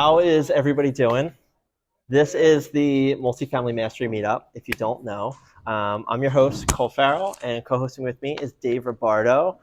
How is everybody doing? This is the Multifamily Mastery Meetup, if you don't know. I'm your host, Cole Farrell, and co-hosting with me is Dave Ribardo.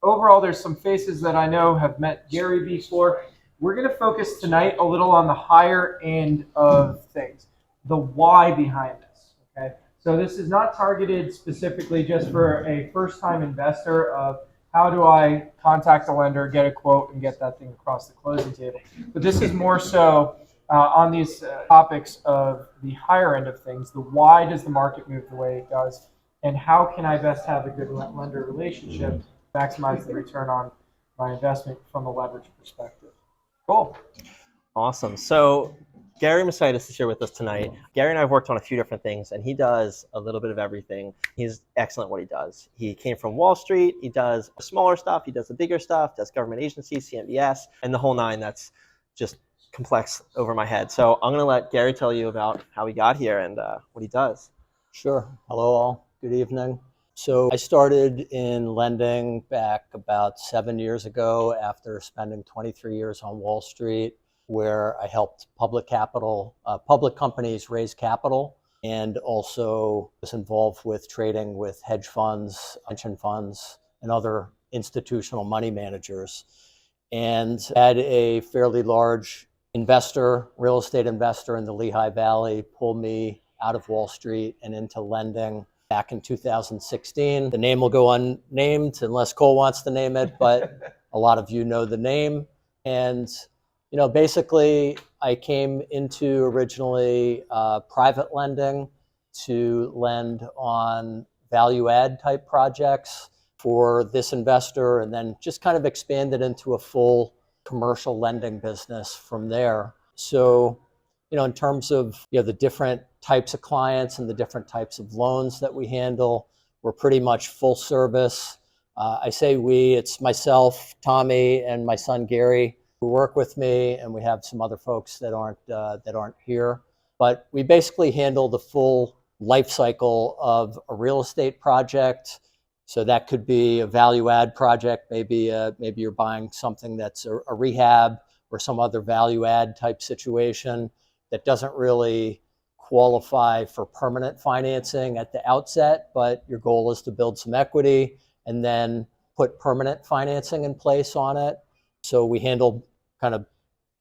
Overall, there's some faces that I know have met Gary before. We're going to focus tonight a little on the higher end of things, the why behind this. Okay, so this is not targeted specifically just for a first-time investor of how do I contact a lender, get a quote, and get that thing across the closing table. But this is more so on these topics of the higher end of things, the why does the market move the way it does, and how can I best have a good lender relationship, maximize the return on my investment from a leverage perspective. Cool. Awesome. So Gary Mascitis is here with us tonight. Gary and I have worked on a few different things, and he does a little bit of everything. He's excellent at what he does. He came from Wall Street. He does the smaller stuff. He does the bigger stuff, does government agencies, CMBS, and the whole nine. That's just complex over my head. So I'm going to let Gary tell you about how he got here and what he does. Sure. Hello all. Good evening. So I started in lending back about 7 years ago after spending 23 years on Wall Street, where I helped public companies raise capital, and also was involved with trading with hedge funds, pension funds, and other institutional money managers, and had a fairly large real estate investor in the Lehigh Valley, pull me out of Wall Street and into lending back in 2016. The name will go unnamed unless Cole wants to name it, but a lot of you know the name. And basically I came into originally private lending to lend on value add type projects for this investor, and then just kind of expanded into a full commercial lending business from there. So, in terms of the different types of clients and the different types of loans that we handle, we're pretty much full service. I say we, it's myself, Tommy, and my son Gary who work with me, and we have some other folks that aren't here. But we basically handle the full life cycle of a real estate project. So that could be a value add project. Maybe you're buying something that's a rehab or some other value add type situation that doesn't really qualify for permanent financing at the outset, but your goal is to build some equity and then put permanent financing in place on it. So we handle kind of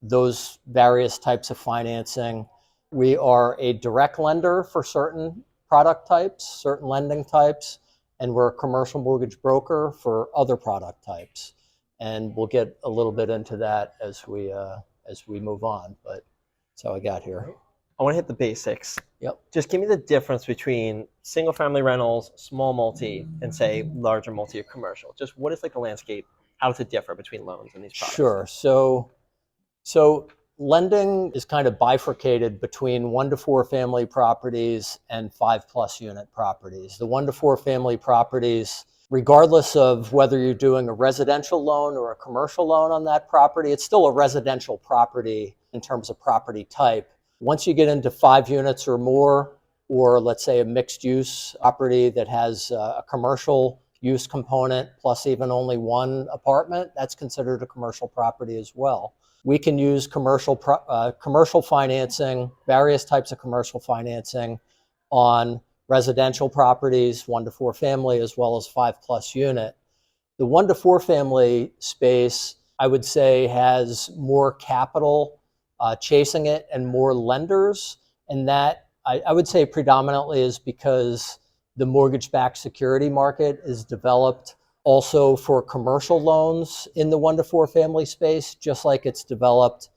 those various types of financing. We are a direct lender for certain product types, certain lending types, and we're a commercial mortgage broker for other product types. And we'll get a little bit into that as we move on, but that's how I got here. I want to hit the basics. Yep. Just give me the difference between single family rentals, small multi, and say larger multi or commercial. Just what is like the landscape? How does it differ between loans and these products? Sure. So lending is kind of bifurcated between 1 to 4 family properties and 5+ unit properties. The 1 to 4 family properties, regardless of whether you're doing a residential loan or a commercial loan on that property, it's still a residential property in terms of property type. Once you get into 5 units or more, or let's say a mixed use property that has a commercial use component plus even only one apartment, that's considered a commercial property as well. We can use commercial financing, various types of commercial financing on residential properties, 1 to 4 family, as well as 5+ unit. The 1 to 4 family space, I would say, has more capital chasing it and more lenders. And that I would say predominantly is because the mortgage-backed security market is developed also for commercial loans in the 1 to 4 family space, just like it's developed.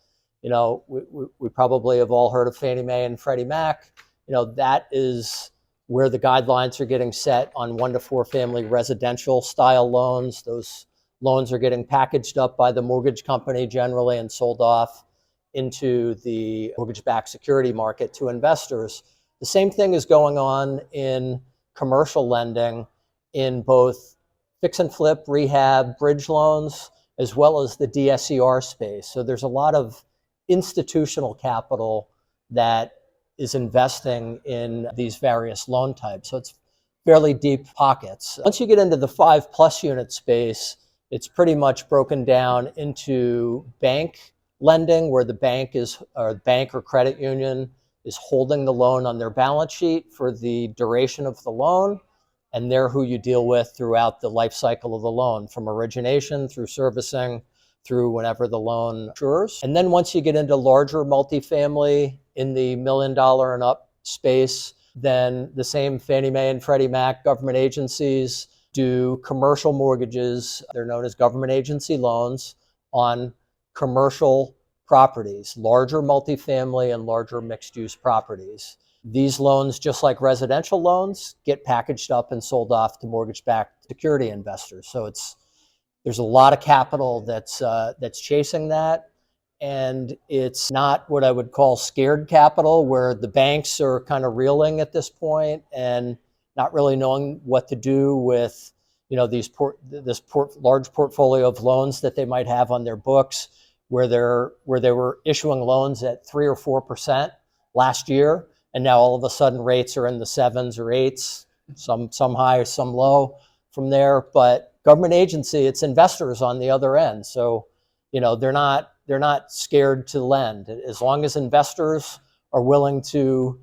We probably have all heard of Fannie Mae and Freddie Mac. That is where the guidelines are getting set on 1 to 4 family residential style loans. Those loans are getting packaged up by the mortgage company generally and sold off into the mortgage-backed security market to investors. The same thing is going on in commercial lending in both fix and flip, rehab, bridge loans, as well as the DSCR space. So there's a lot of institutional capital that is investing in these various loan types. So it's fairly deep pockets. Once you get into the 5+ unit space, it's pretty much broken down into bank lending, where the bank or credit union is holding the loan on their balance sheet for the duration of the loan, and they're who you deal with throughout the life cycle of the loan, from origination through servicing through whenever the loan matures. And then once you get into larger multifamily in the $1 million and up space, then the same Fannie Mae and Freddie Mac government agencies do commercial mortgages. They're known as government agency loans on commercial properties, larger multifamily and larger mixed-use properties. These loans, just like residential loans, get packaged up and sold off to mortgage-backed security investors. So there's a lot of capital that's chasing that, and it's not what I would call scared capital, where the banks are kind of reeling at this point and not really knowing what to do with this large portfolio of loans that they might have on their books, where they were issuing loans at 3 or 4% last year, and now all of a sudden rates are in the 7s or 8s, some high, some low from there. But government agency, it's investors on the other end, so they're not scared to lend as long as investors are willing to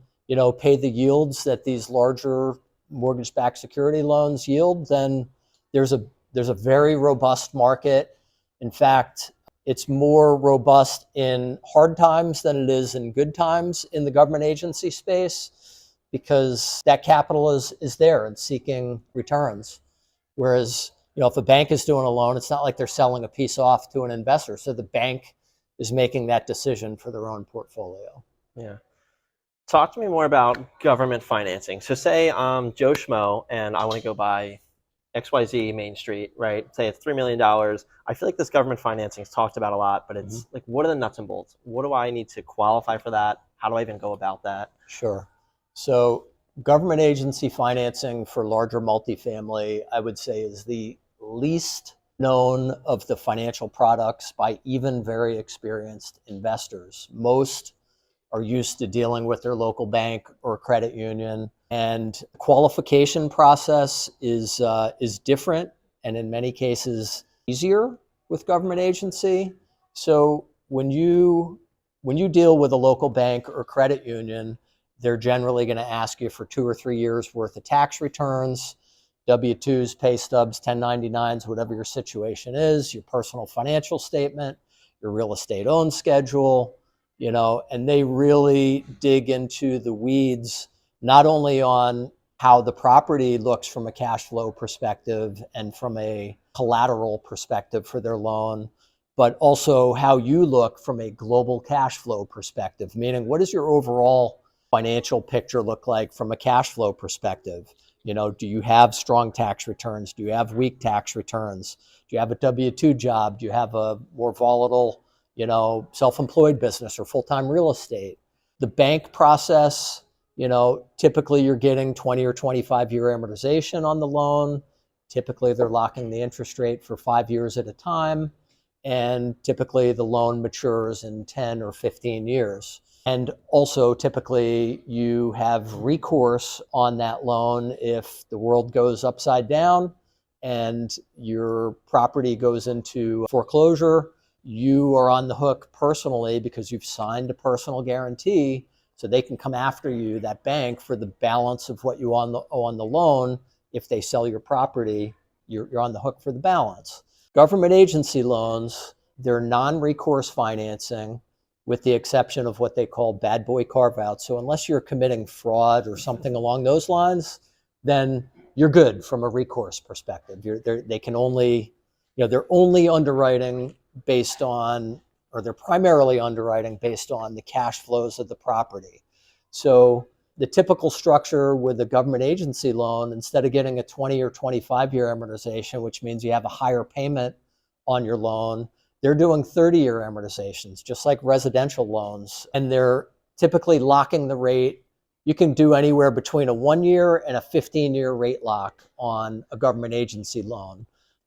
pay the yields that these larger mortgage-backed security loans yield. Then there's a very robust market. In fact, it's more robust in hard times than it is in good times in the government agency space, because that capital is there and seeking returns. Whereas, if a bank is doing a loan, it's not like they're selling a piece off to an investor. So the bank is making that decision for their own portfolio. Yeah. Talk to me more about government financing. So say I'm Joe Schmo and I want to go buy XYZ Main Street, right? Say it's $3 million. I feel like this government financing is talked about a lot, but it's like, what are the nuts and bolts? What do I need to qualify for that? How do I even go about that? Sure. So government agency financing for larger multifamily, I would say, is the least known of the financial products by even very experienced investors. Most are used to dealing with their local bank or credit union, and the qualification process is different, and in many cases easier with government agency. So when you deal with a local bank or credit union, they're generally going to ask you for 2 or 3 years worth of tax returns, W-2s, pay stubs, 1099s, whatever your situation is, your personal financial statement, your real estate owned schedule, and they really dig into the weeds, not only on how the property looks from a cash flow perspective and from a collateral perspective for their loan, but also how you look from a global cash flow perspective, meaning what does your overall financial picture look like from a cash flow perspective? Do you have strong tax returns? Do you have weak tax returns? Do you have a W-2 job? Do you have a more volatile, self-employed business or full-time real estate? The bank process, typically you're getting 20 or 25-year amortization on the loan. Typically they're locking the interest rate for 5 years at a time. And typically the loan matures in 10 or 15 years. And also typically you have recourse on that loan if the world goes upside down and your property goes into foreclosure. You are on the hook personally because you've signed a personal guarantee, so they can come after you, that bank, for the balance of what you owe on the loan. If they sell your property, you're on the hook for the balance. Government agency loans, they're non-recourse financing, with the exception of what they call bad boy carve-outs. So unless you're committing fraud or something along those lines, then you're good from a recourse perspective. They're only underwriting based on, or they're primarily underwriting based on the cash flows of the property. So the typical structure with a government agency loan, instead of getting a 20 or 25-year amortization, which means you have a higher payment on your loan, they're doing 30-year amortizations, just like residential loans. And they're typically locking the rate. You can do anywhere between a 1-year and a 15-year rate lock on a government agency loan.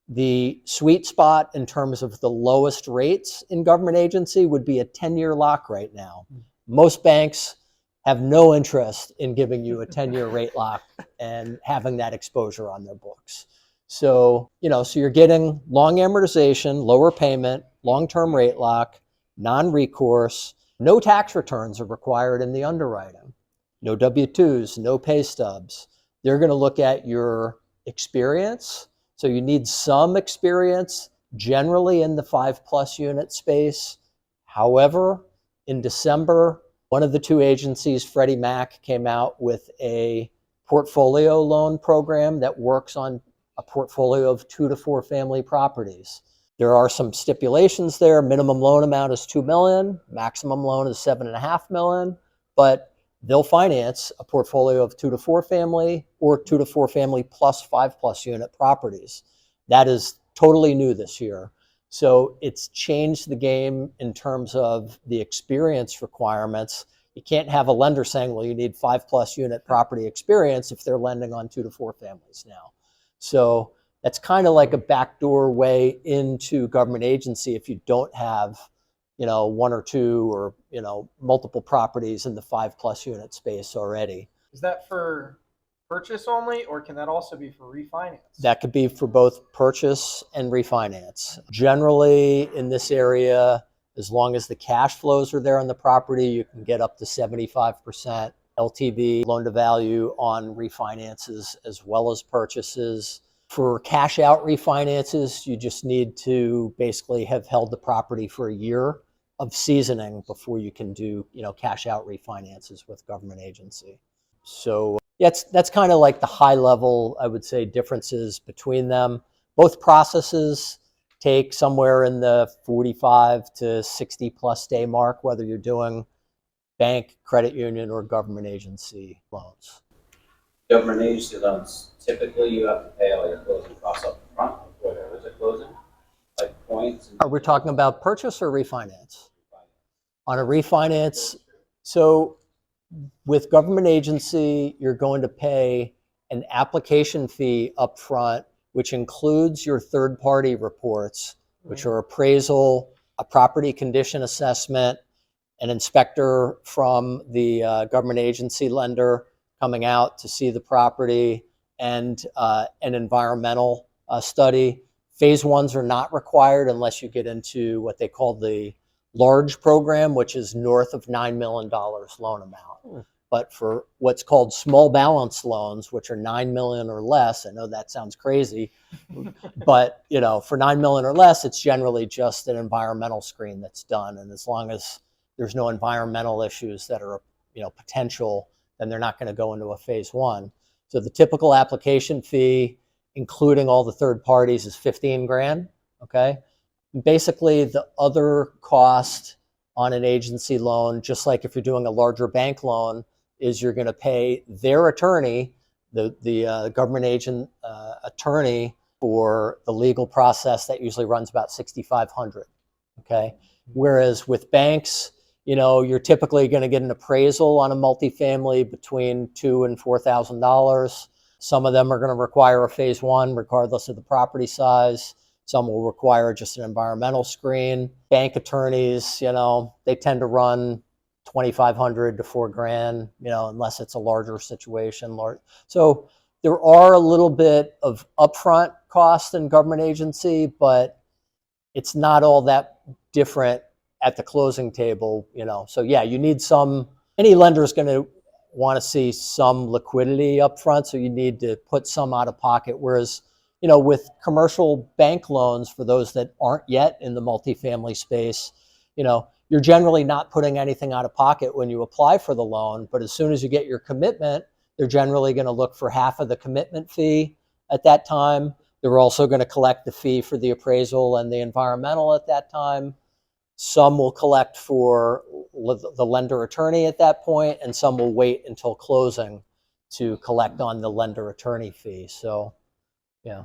The sweet spot in terms of the lowest rates in government agency would be a 10-year lock right now. Most banks have no interest in giving you a 10-year rate lock and having that exposure on their books. So you're getting long amortization, lower payment, long-term rate lock, non-recourse. No tax returns are required in the underwriting. No W-2s, no pay stubs. They're going to look at your experience. So you need some experience generally in the 5+ unit space. However, in December, one of the two agencies, Freddie Mac, came out with a portfolio loan program that works on a portfolio of 2 to 4 family properties. There are some stipulations there. Minimum loan amount is $2 million, maximum loan is $7.5 million, but they'll finance a portfolio of 2 to 4 family or 2 to 4 family plus 5+ unit properties. That is totally new this year. So it's changed the game in terms of the experience requirements. You can't have a lender saying, well, you need 5+ unit property experience if they're lending on 2 to 4 families now. So that's kind of like a backdoor way into government agency if you don't have, 1 or 2 or, multiple properties in the 5+ unit space already. Is that for purchase only, or can that also be for refinance? That could be for both purchase and refinance. Generally, in this area, as long as the cash flows are there on the property, you can get up to 75% LTV, loan to value, on refinances as well as purchases. For cash out refinances, you just need to basically have held the property for a year of seasoning before you can do, cash out refinances with government agency. So yeah, that's kind of like the high level, I would say, differences between them. Both processes take somewhere in the 45 to 60+ day mark, whether you're doing bank, credit union, or government agency loans. Government agency loans, typically you have to pay all your closing costs up front before there is a closing, like points. Are we talking about purchase or refinance? On a refinance, so with government agency, you're going to pay an application fee up front, which includes your third-party reports, which are appraisal, a property condition assessment, an inspector from the government agency lender coming out to see the property, and an environmental study. Phase ones are not required unless you get into what they call the large program, which is north of $9 million loan amount. But for what's called small balance loans, which are 9 million or less, I know that sounds crazy, but for 9 million or less, it's generally just an environmental screen that's done. And as long as there's no environmental issues that are potential, then they're not going to go into a phase one. So the typical application fee, including all the third parties, is 15 grand. Okay. Basically, the other cost on an agency loan, just like if you're doing a larger bank loan, is you're going to pay their attorney, the government agent attorney, for the legal process that usually runs about $6,500. Okay. Whereas with banks, you're typically going to get an appraisal on a multifamily between $2,000 and $4,000. Some of them are going to require a phase one, regardless of the property size. Some will require just an environmental screen. Bank attorneys, they tend to run $2,500 to $4,000, unless it's a larger situation. So there are a little bit of upfront cost in government agency, but it's not all that different at the closing table, So yeah, you need any lender is going to want to see some liquidity up front, so you need to put some out of pocket. Whereas, with commercial bank loans, for those that aren't yet in the multifamily space, you're generally not putting anything out of pocket when you apply for the loan. But as soon as you get your commitment, they're generally going to look for half of the commitment fee at that time. They're also going to collect the fee for the appraisal and the environmental at that time. Some will collect for the lender attorney at that point, and some will wait until closing to collect on the lender attorney fee. So, yeah.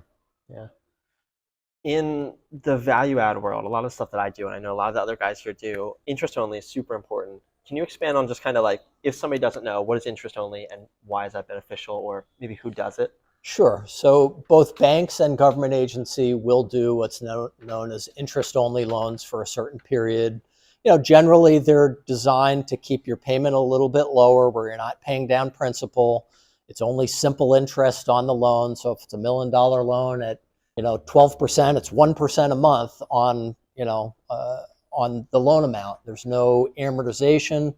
In the value add world, a lot of stuff that I do, and I know a lot of the other guys here do, interest only is super important. Can you expand on just kind of like, if somebody doesn't know, what is interest only and why is that beneficial, or maybe who does it? Sure. So both banks and government agency will do what's known as interest-only loans for a certain period. Generally they're designed to keep your payment a little bit lower, where you're not paying down principal. It's only simple interest on the loan. So if it's $1 million loan at 12%, it's 1% a month on on the loan amount. There's no amortization,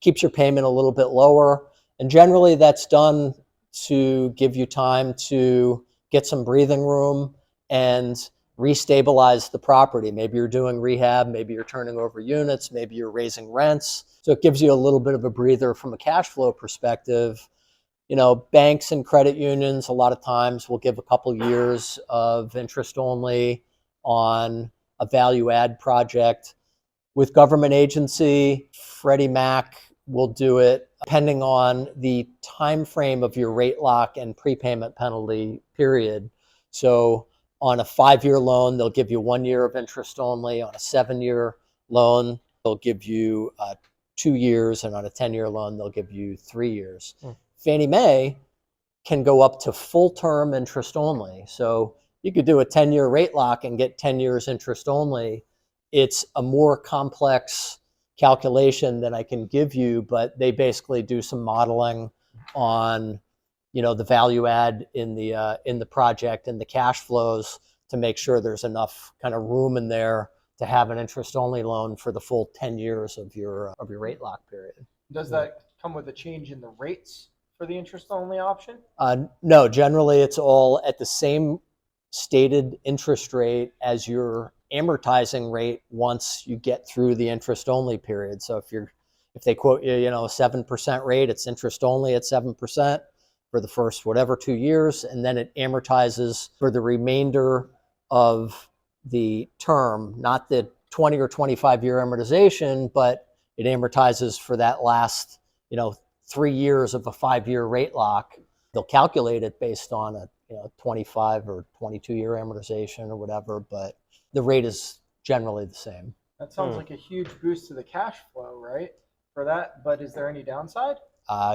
keeps your payment a little bit lower. And generally that's done to give you time to get some breathing room and restabilize the property. Maybe you're doing rehab, maybe you're turning over units, maybe you're raising rents. So it gives you a little bit of a breather from a cash flow perspective. You know, banks and credit unions a lot of times will give a couple years of interest only on a value add project. With government agency, Freddie Mac will do it depending on the time frame of your rate lock and prepayment penalty period. So on a 5-year loan, they'll give you 1 year of interest only. On a 7-year loan, they'll give you 2 years, and on a 10-year loan, they'll give you 3 years. Fannie Mae can go up to full term interest only. So you could do a 10-year rate lock and get 10 years interest only. It's a more complex calculation than I can give you, but they basically do some modeling on, you know, the value add in the project and the cash flows to make sure there's enough kind of room in there to have an interest only loan for the full 10 years of your rate lock period. Does that come with a change in the rates for the interest only option? No, generally it's all at the same stated interest rate as your amortizing rate once you get through the interest only period. So if they quote you, you know, a 7% rate, it's interest only at 7% for the first whatever 2 years, and then it amortizes for the remainder of the term, not the 20 or 25 year amortization, but it amortizes for that last, you know, 3 years of a 5-year rate lock. They'll calculate it based on a 25 or 22 year amortization or whatever, but the rate is generally the same. That sounds like a huge boost to the cash flow, right? For that, but is there any downside?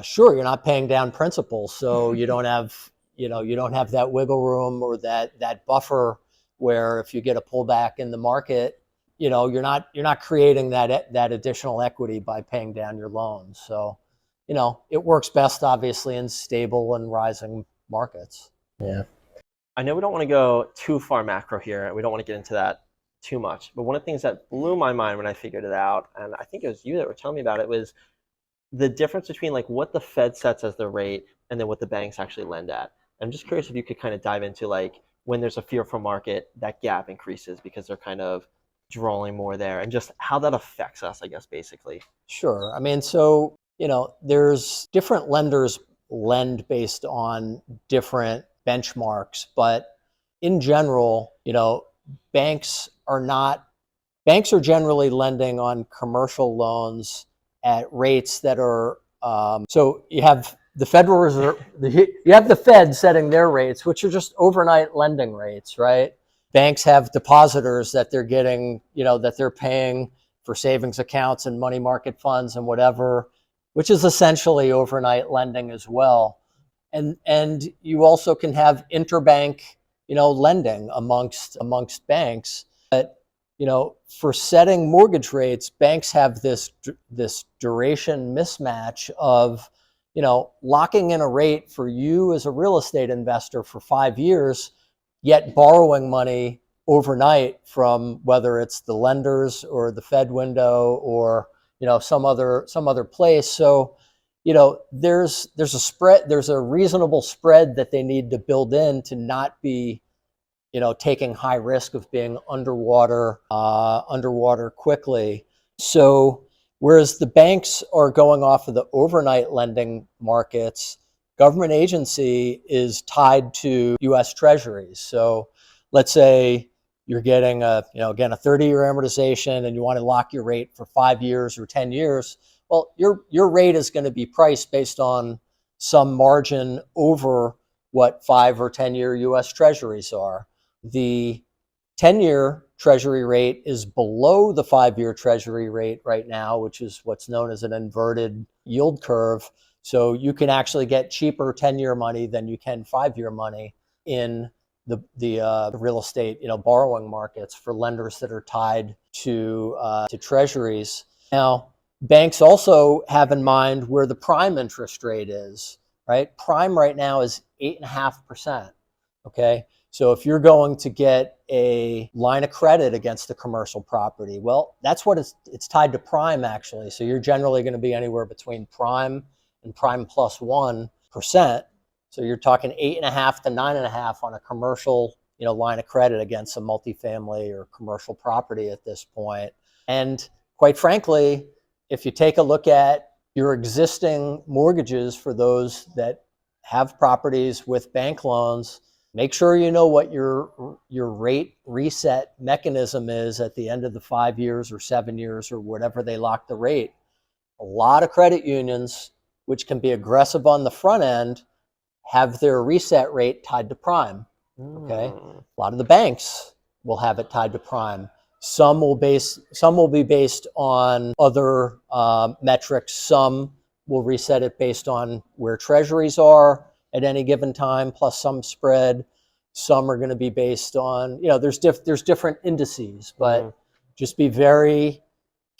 Sure, you're not paying down principal, so you don't have that wiggle room or that buffer where if you get a pullback in the market, you know, you're not creating that additional equity by paying down your loans. So, you know, it works best obviously in stable and rising markets. Yeah. I know we don't want to go too far macro here, and we don't want to get into that too much. But one of the things that blew my mind when I figured it out, and I think it was you that were telling me about it, was the difference between like what the Fed sets as the rate and then what the banks actually lend at. I'm just curious if you could kind of dive into like when there's a fearful market, that gap increases because they're kind of drawing more there, and just how that affects us, I guess, basically. Sure. I mean, so, you know, there's different lenders lend based on different benchmarks, but in general, you know, banks are generally lending on commercial loans at rates that are, so you have the Federal Reserve, you have the Fed setting their rates, which are just overnight lending rates, right? Banks have depositors that they're getting, you know, that they're paying for savings accounts and money market funds and whatever, which is essentially overnight lending as well. And you also can have interbank, you know, lending amongst banks. But, you know, for setting mortgage rates, banks have this duration mismatch of, you know, locking in a rate for you as a real estate investor for 5 years, yet borrowing money overnight from whether it's the lenders or the Fed window or, you know, some other place. So, you know, there's a reasonable spread that they need to build in to not be, you know, taking high risk of being underwater quickly. So whereas the banks are going off of the overnight lending markets, government agency is tied to U.S. Treasuries. So let's say you're getting a 30-year amortization and you want to lock your rate for 5 years or 10 years. Well, your rate is going to be priced based on some margin over what 5 or 10-year U.S. Treasuries are. The 10-year Treasury rate is below the 5-year Treasury rate right now, which is what's known as an inverted yield curve. So you can actually get cheaper 10-year money than you can 5-year money in the real estate, you know, borrowing markets for lenders that are tied to Treasuries. Now, banks also have in mind where the prime interest rate is, right? Prime right now is 8.5%. Okay, So if you're going to get a line of credit against a commercial property, well, that's what it's tied to prime actually. So you're generally going to be anywhere between prime and prime plus 1%. So you're talking 8.5 to 9.5 on a commercial, line of credit against a multifamily or commercial property at this point. And quite frankly, if you take a look at your existing mortgages for those that have properties with bank loans, make sure you know what your rate reset mechanism is at the end of the 5 years or 7 years or whatever they lock the rate. A lot of credit unions, which can be aggressive on the front end, have their reset rate tied to prime. Okay, a lot of the banks will have it tied to prime. Some will be based on other metrics. Some will reset it based on where treasuries are at any given time, plus some spread. Some are going to be based on, there's different indices, but just be very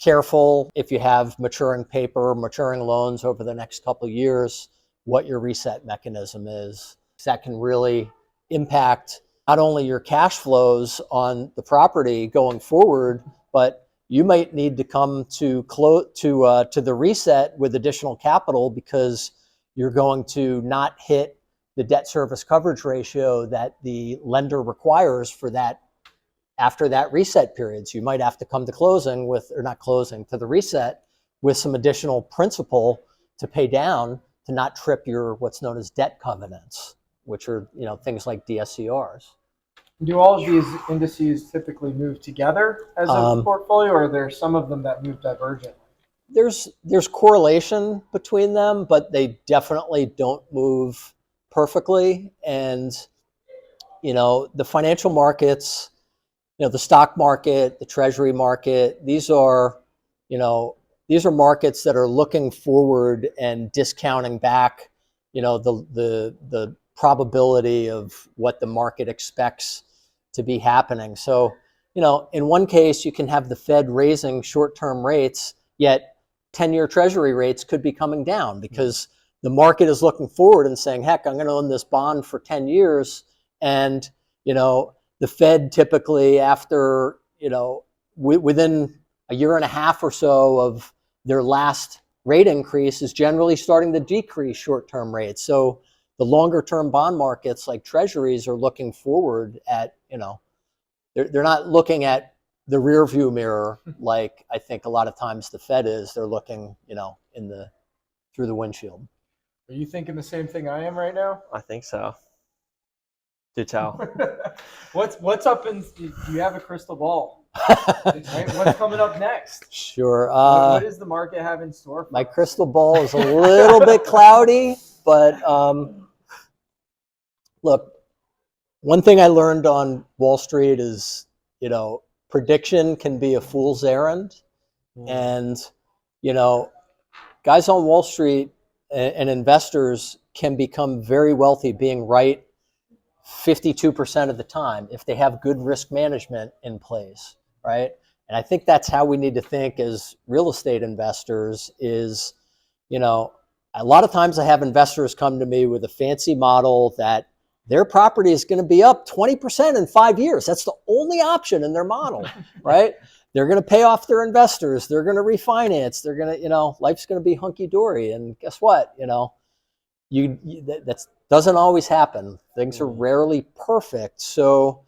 careful if you have maturing paper, maturing loans over the next couple of years, what your reset mechanism is. That can really impact not only your cash flows on the property going forward, but you might need to come to the reset with additional capital because you're going to not hit the debt service coverage ratio that the lender requires for that after that reset period. So you might have to come to to the reset with some additional principal to pay down to not trip your what's known as debt covenants, which are things like DSCRs. Do all of these indices typically move together as a portfolio, or are there some of them that move divergent? There's correlation between them, but they definitely don't move perfectly. And the financial markets, the stock market, the treasury market, these are markets that are looking forward and discounting back, the probability of what the market expects to be happening. So, in one case, you can have the Fed raising short-term rates, yet 10-year treasury rates could be coming down because the market is looking forward and saying, heck, I'm going to own this bond for 10 years. And, the Fed typically after, within a year and a half or so of their last rate increase is generally starting to decrease short-term rates. So the longer-term bond markets like treasuries are looking forward at, they're not looking at the rear view mirror like I think a lot of times the Fed is. They're looking, through the windshield. Are you thinking the same thing I am right now? I think so. Do tell. What's up in? Do you have a crystal ball? Right? What's coming up next? Sure. What does the market have in store for my us? crystal ball is a little bit cloudy, but look, one thing I learned on Wall Street is, prediction can be a fool's errand. And, guys on Wall Street and investors can become very wealthy being right 52% of the time if they have good risk management in place, right? And I think that's how we need to think as real estate investors is, a lot of times I have investors come to me with a fancy model that their property is going to be up 20% in 5 years. That's the only option in their model, right? They're going to pay off their investors. They're going to refinance. They're going to, life's going to be hunky-dory. And guess what? That doesn't always happen. Things are rarely perfect. So,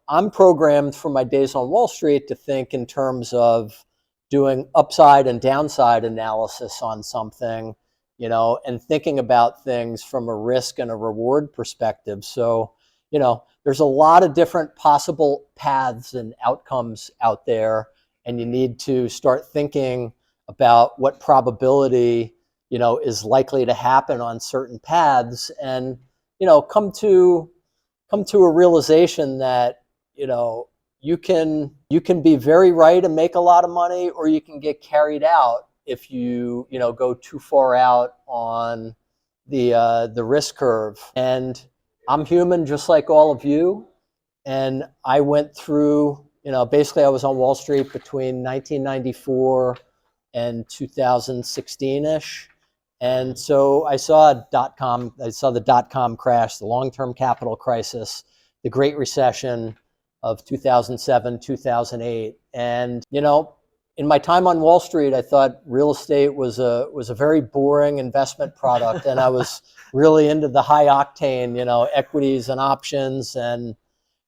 I'm programmed from my days on Wall Street to think in terms of doing upside and downside analysis on something, and thinking about things from a risk and a reward perspective. So, there's a lot of different possible paths and outcomes out there, and you need to start thinking about what probability is likely to happen on certain paths, and come to a realization that you can be very right and make a lot of money, or you can get carried out if you go too far out on the risk curve. And I'm human just like all of you, and I went through basically I was on Wall Street between 1994 and 2016-ish. And so I saw the dot-com crash, the long-term capital crisis, the Great Recession of 2007, 2008. And, you know, in my time on Wall Street, I thought real estate was a very boring investment product. And I was really into the high octane, you know, equities and options. And,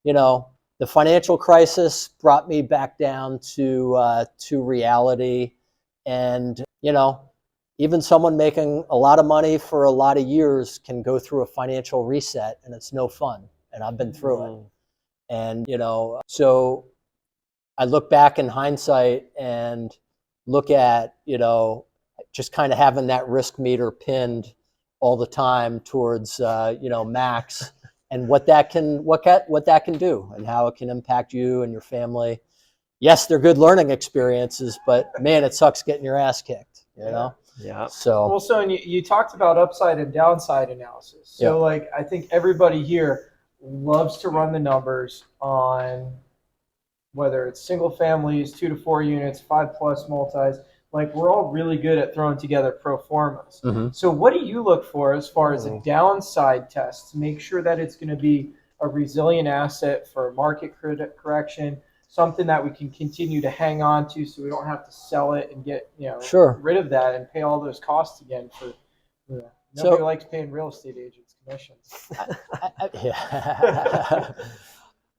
you know, the financial crisis brought me back down to reality. And, you know, even someone making a lot of money for a lot of years can go through a financial reset, and it's no fun. And I've been through it. And, you know, so I look back in hindsight and look at, you know, just kind of having that risk meter pinned all the time towards, you know, max, and what that can do and how it can impact you and your family. Yes, they're good learning experiences, but man, it sucks getting your ass kicked, you know? Yeah. So, Also, and you talked about upside and downside analysis. So, Yeah. like, I think everybody here loves to run the numbers on whether it's single families, 2 to 4 units, 5+ multis. Like, we're all really good at throwing together pro formas. Mhm. So, what do you look for as far as a downside test to make sure that it's going to be a resilient asset for market correction? Something that we can continue to hang on to, so we don't have to sell it and get, you know, Sure. rid of that and pay all those costs again. For So- nobody likes paying real estate agents commissions. Yeah.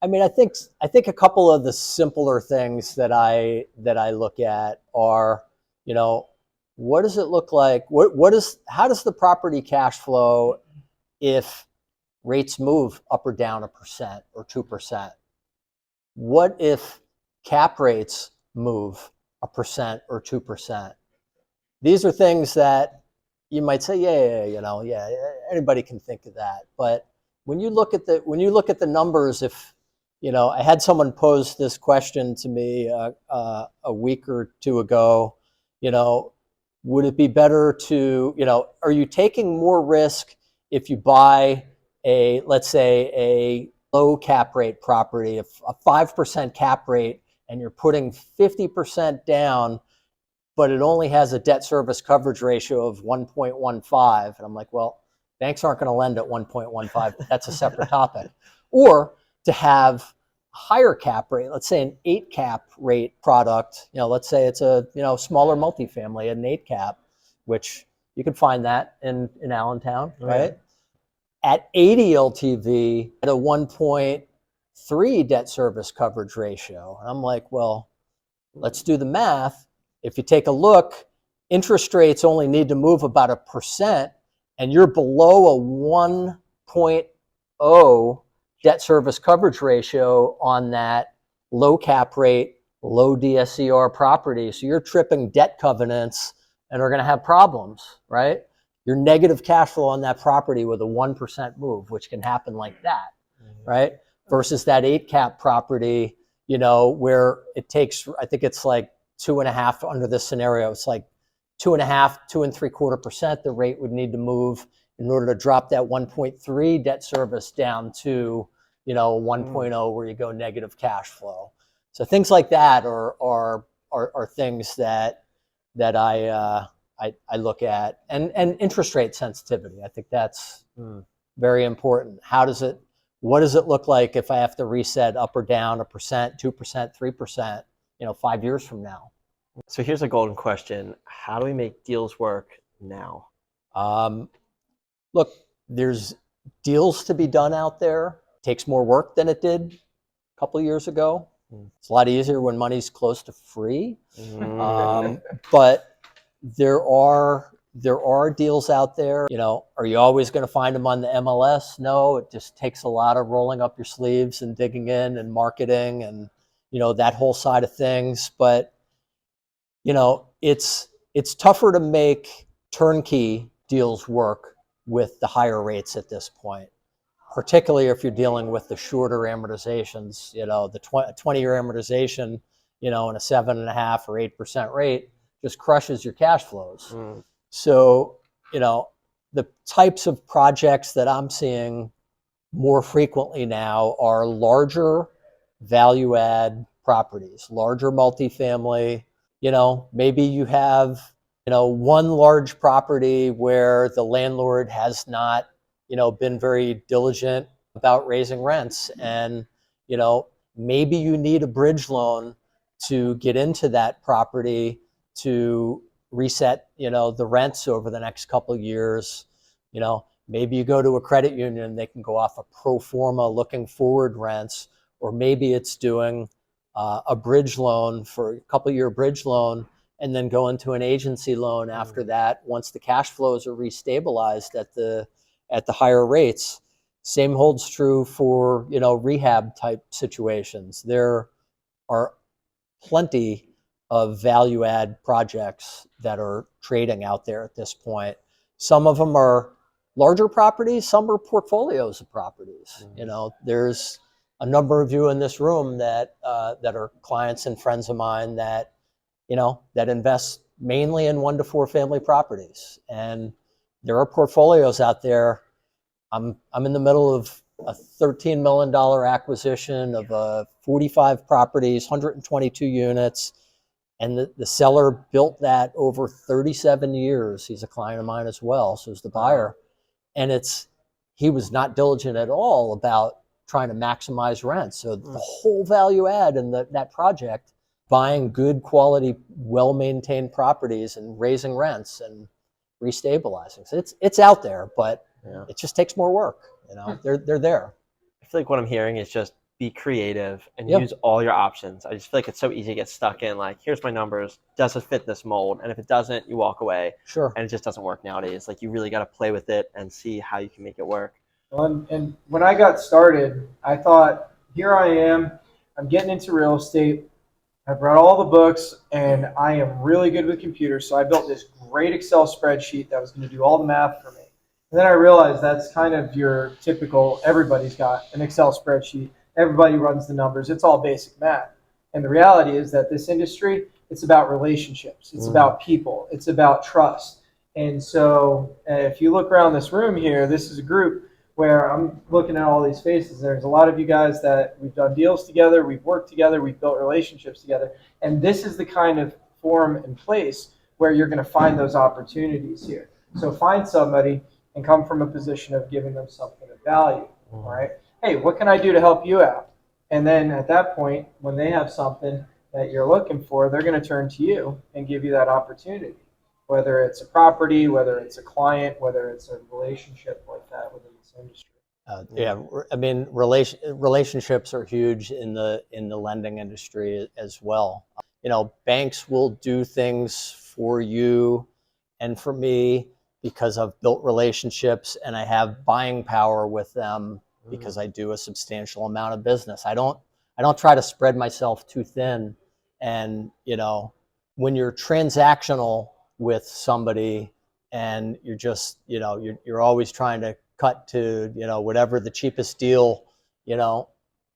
I mean, I think a couple of the simpler things that I look at are, you know, what does it look like? How does the property cash flow if rates move up or down 1% or 2%? What if cap rates move 1% or 2%? These are things that you might say, yeah, you know, yeah, anybody can think of that. But when you look at the numbers, if, you know, I had someone pose this question to me a week or two ago, you know, would it be better to, you know, are you taking more risk if you buy let's say a low cap rate property, a 5% cap rate, and you're putting 50% down, but it only has a debt service coverage ratio of 1.15. And I'm like, well, banks aren't going to lend at 1.15. That's a separate topic. Or to have a higher cap rate, let's say an 8 cap rate product, you know, let's say it's a, you know, smaller multifamily, an 8 cap, which you can find that in Allentown, right? At 80 LTV at a 1.3 debt service coverage ratio. And I'm like, well, let's do the math. If you take a look, interest rates only need to move about 1%, and you're below a 1.0 debt service coverage ratio on that low cap rate, low DSCR property. So you're tripping debt covenants and are going to have problems, right? Your negative cash flow on that property with a 1% move, which can happen like that, right? Versus that 8 cap property, you know, where it takes, I think it's like 2.5 under this scenario. It's like 2.5, 2.75% the rate would need to move in order to drop that 1.3 debt service down to, you know, 1.0 where you go negative cash flow. So things like that are things that I look at, and interest rate sensitivity. I think that's very important. What does it look like if I have to reset up or down 1%, 2%, 3%, you know, 5 years from now? So here's a golden question. How do we make deals work now? Look, there's deals to be done out there. It takes more work than it did a couple of years ago. It's a lot easier when money's close to free. But there are deals out there. You know, are you always going to find them on the MLS? No, it just takes a lot of rolling up your sleeves and digging in and marketing and, you know, that whole side of things. But, you know, it's tougher to make turnkey deals work with the higher rates at this point, particularly if you're dealing with the shorter amortizations. You know, the 20-year amortization, you know, and a 7.5 or 8% rate just crushes your cash flows. So, you know, the types of projects that I'm seeing more frequently now are larger value add properties, larger multifamily. You know, maybe you have, you know, one large property where the landlord has not, you know, been very diligent about raising rents. And, you know, maybe you need a bridge loan to get into that property to reset, you know, the rents over the next couple of years. You know, maybe you go to a credit union, they can go off a pro forma looking forward rents, or maybe it's doing a bridge loan for a couple year bridge loan, and then go into an agency loan after that once the cash flows are restabilized at the higher rates. Same holds true for, you know, rehab type situations. There are plenty of value add projects that are trading out there at this point. Some of them are larger properties, some are portfolios of properties. You know, there's a number of you in this room that that are clients and friends of mine that, you know, that invest mainly in 1 to 4 family properties. And there are portfolios out there. I'm in the middle of a $13 million acquisition of 45 properties, 122 units. And the seller built that over 37 years. He's a client of mine as well, so is the buyer. And he was not diligent at all about trying to maximize rent. So the whole value add in that project, buying good quality, well-maintained properties and raising rents and restabilizing. So it's out there, but it just takes more work. You know, they're there. I feel like what I'm hearing is just be creative and use all your options. I just feel like it's so easy to get stuck in, like, here's my numbers, does it fit this mold? And if it doesn't, you walk away. Sure. And it just doesn't work nowadays. Like, you really got to play with it and see how you can make it work. And when I got started, I thought, here I am, I'm getting into real estate. I've read all the books, and I am really good with computers. So I built this great Excel spreadsheet that was going to do all the math for me. And then I realized that's kind of your typical, everybody's got an Excel spreadsheet. Everybody runs the numbers. It's all basic math. And the reality is that this industry, it's about relationships. It's about people. It's about trust. And so if you look around this room here, this is a group where I'm looking at all these faces. There's a lot of you guys that we've done deals together, we've worked together, we've built relationships together. And this is the kind of forum and place where you're going to find those opportunities here. So find somebody and come from a position of giving them something of value. All right. Hey, what can I do to help you out? And then at that point, when they have something that you're looking for, they're going to turn to you and give you that opportunity, whether it's a property, whether it's a client, whether it's a relationship like that within this industry. I mean, relationships are huge in the lending industry as well. You know, banks will do things for you and for me because I've built relationships and I have buying power with them because I do a substantial amount of business. I don't try to spread myself too thin. And, you know, when you're transactional with somebody and you're just, you know, you're always trying to cut to, you know, whatever the cheapest deal, you know,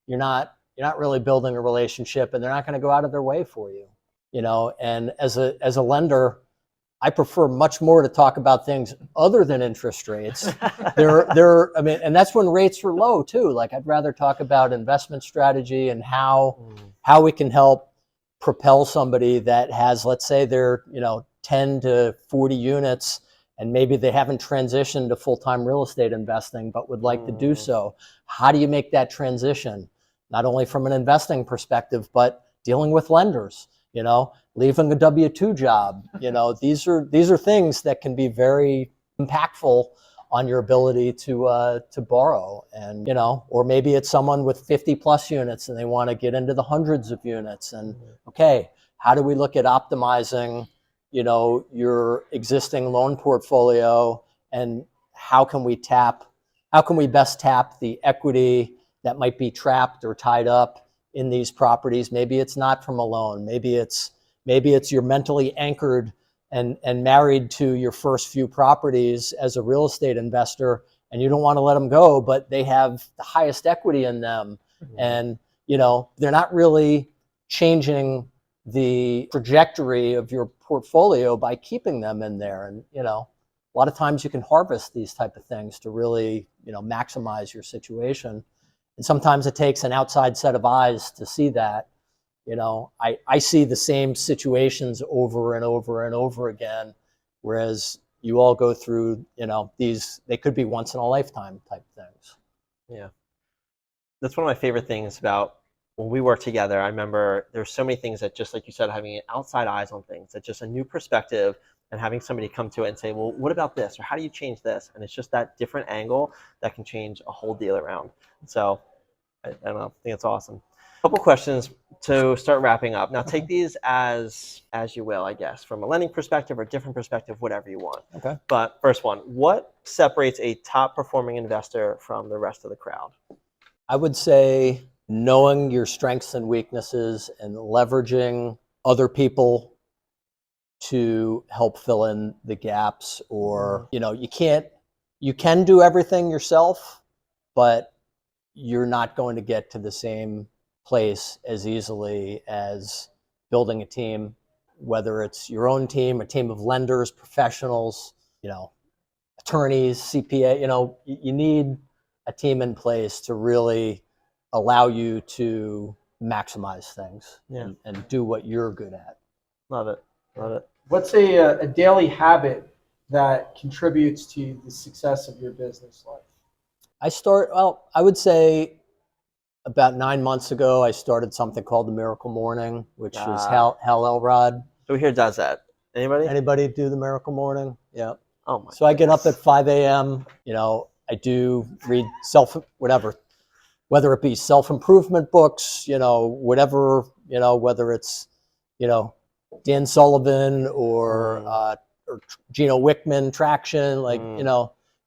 you're not really building a relationship, and they're not going to go out of their way for you, you know. And as a lender, I prefer much more to talk about things other than interest rates. I mean, and that's when rates are low too. Like, I'd rather talk about investment strategy and how we can help propel somebody that has, let's say they're, you know, 10 to 40 units and maybe they haven't transitioned to full-time real estate investing, but would like to do so. How do you make that transition? Not only from an investing perspective, but dealing with lenders, you know, leaving a W-2 job. You know, these are things that can be very impactful on your ability to borrow. And, you know, or maybe it's someone with 50 plus units and they want to get into the hundreds of units. And okay, how do we look at optimizing, you know, your existing loan portfolio, and how can we best tap the equity that might be trapped or tied up in these properties? Maybe it's not from a loan. Maybe it's you're mentally anchored and married to your first few properties as a real estate investor, and you don't want to let them go, but they have the highest equity in them. And, you know, they're not really changing the trajectory of your portfolio by keeping them in there. And, you know, a lot of times you can harvest these type of things to really, you know, maximize your situation. And sometimes it takes an outside set of eyes to see that. You know, I see the same situations over and over and over again, whereas you all go through, you know, they could be once in a lifetime type things. Yeah. that's one of my favorite things about when we work together. I remember there's so many things that, just like you said, having outside eyes on things, that just a new perspective, and having somebody come to it and say, well, what about this? Or how do you change this? And it's just that different angle that can change a whole deal around. So I don't know, I think it's awesome. A couple questions to start wrapping up. Now take these as you will, I guess, from a lending perspective or different perspective, whatever you want. Okay. But first one, what separates a top performing investor from the rest of the crowd? I would say knowing your strengths and weaknesses and leveraging other people to help fill in the gaps. Or, you can do everything yourself, but you're not going to get to the same place as easily as building a team, whether it's your own team, a team of lenders, professionals, attorneys, CPA. You need a team in place to really allow you to maximize things and do what you're good at. Love it. Love it. What's a daily habit that contributes to the success of your business life? I would say about 9 months ago, I started something called the Miracle Morning, which is Hal Elrod. Who here does that? Anybody do the Miracle Morning? Yeah. Oh my. So I get up at 5 a.m. I do read whether it be self-improvement books, whatever, whether it's, Dan Sullivan or Gino Wickman, Traction,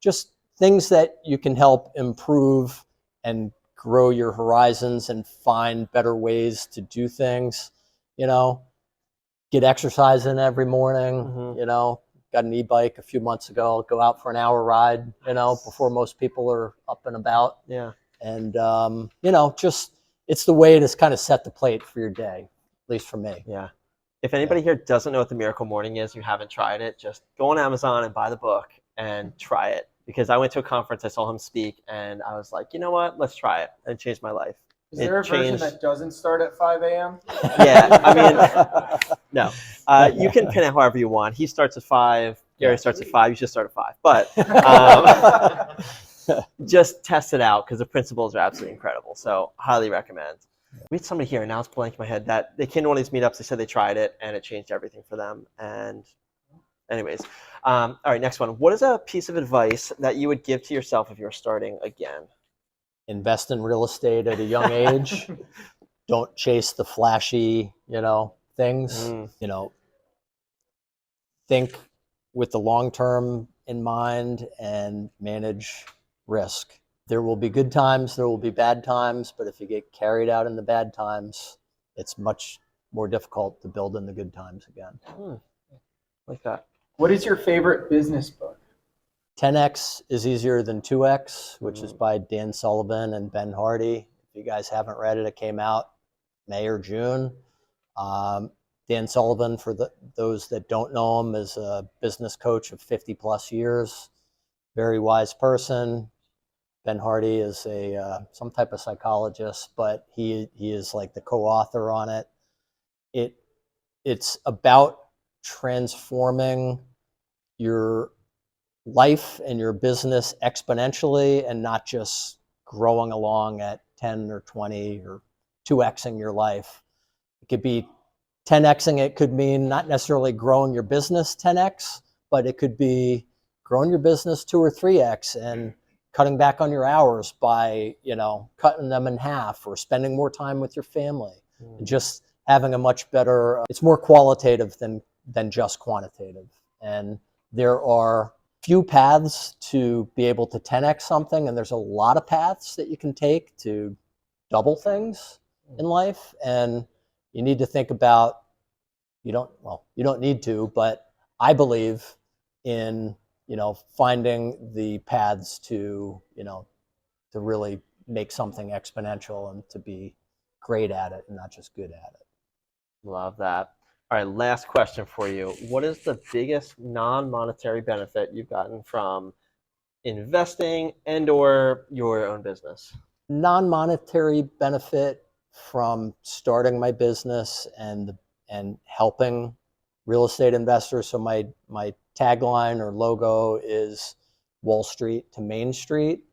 just things that you can help improve and grow your horizons and find better ways to do things. Get exercise in every morning. Got an e-bike a few months ago. Go out for an hour ride, before most people are up and about. Yeah. And, just it's the way to kind of set the plate for your day, at least for me. Yeah. If anybody here doesn't know what the Miracle Morning is, you haven't tried it, just go on Amazon and buy the book and try it. Because I went to a conference, I saw him speak, and I was like, you know what? Let's try it. And it changed my life. Is there a version that doesn't start at 5 a.m.? Yeah, I mean, no. You can pin it however you want. He starts at 5. Gary starts at 5. You should start at 5. But just test it out because the principles are absolutely incredible. So highly recommend. We had somebody here, and now it's blanking in my head, that they came to one of these meetups. They said they tried it, and it changed everything for them. And anyways, all right, next one. What is a piece of advice that you would give to yourself if you're starting again? Invest in real estate at a young age. Don't chase the flashy, things. Think with the long term in mind and manage risk. There will be good times, there will be bad times, but if you get carried out in the bad times, it's much more difficult to build in the good times again. Like that. What is your favorite business book? 10X is Easier Than 2X, which is by Dan Sullivan and Ben Hardy. If you guys haven't read it, it came out May or June. Dan Sullivan, for those that don't know him, is a business coach of 50 plus years. Very wise person. Ben Hardy is some type of psychologist, but he is like the co-author on it. It's about transforming your life and your business exponentially and not just growing along at 10 or 20 or 2xing your life. It could be 10xing. It could mean not necessarily growing your business 10x, but it could be growing your business 2 or 3x and cutting back on your hours by, cutting them in half, or spending more time with your family. And just having a much better, it's more qualitative than just quantitative. And there are few paths to be able to 10x something, and there's a lot of paths that you can take to double things in life. And you need to think about, you don't need to, but I believe in, finding the paths to, to really make something exponential and to be great at it and not just good at it. Love that. All right, last question for you. What is the biggest non-monetary benefit you've gotten from investing and or your own business? Non-monetary benefit from starting my business and helping real estate investors. So my tagline or logo is Wall Street to Main Street.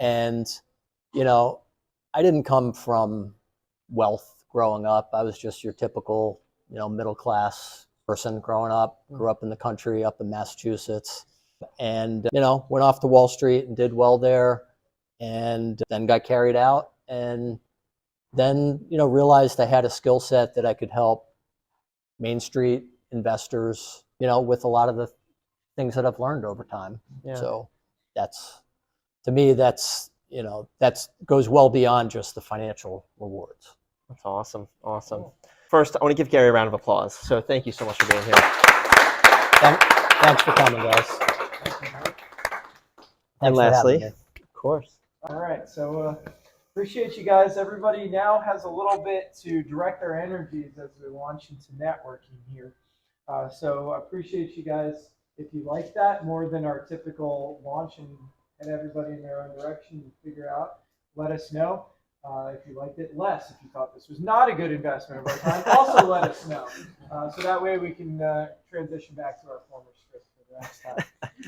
And, I didn't come from wealth growing up. I was just your typical, middle class person growing up. Grew up in the country, up in Massachusetts, and went off to Wall Street and did well there, and then got carried out, and then realized I had a skill set that I could help Main Street investors, with a lot of the things that I've learned over time. Yeah. So to me, that's goes well beyond just the financial rewards. That's awesome. Awesome. First, I want to give Gary a round of applause. So thank you so much for being here. Thanks for coming, guys. And Thanks for lastly, having me. of course. All right, so appreciate you guys. Everybody now has a little bit to direct their energies as we launch into networking here. So appreciate you guys. If you like that more than our typical launch and everybody in their own direction and figure out, let us know. If you liked it, less. If you thought this was not a good investment of our time, also let us know. So that way we can transition back to our former script for the next time.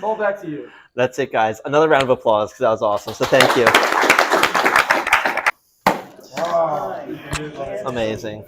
Cole, back to you. That's it, guys. Another round of applause because that was awesome. So thank you. Wow. Amazing.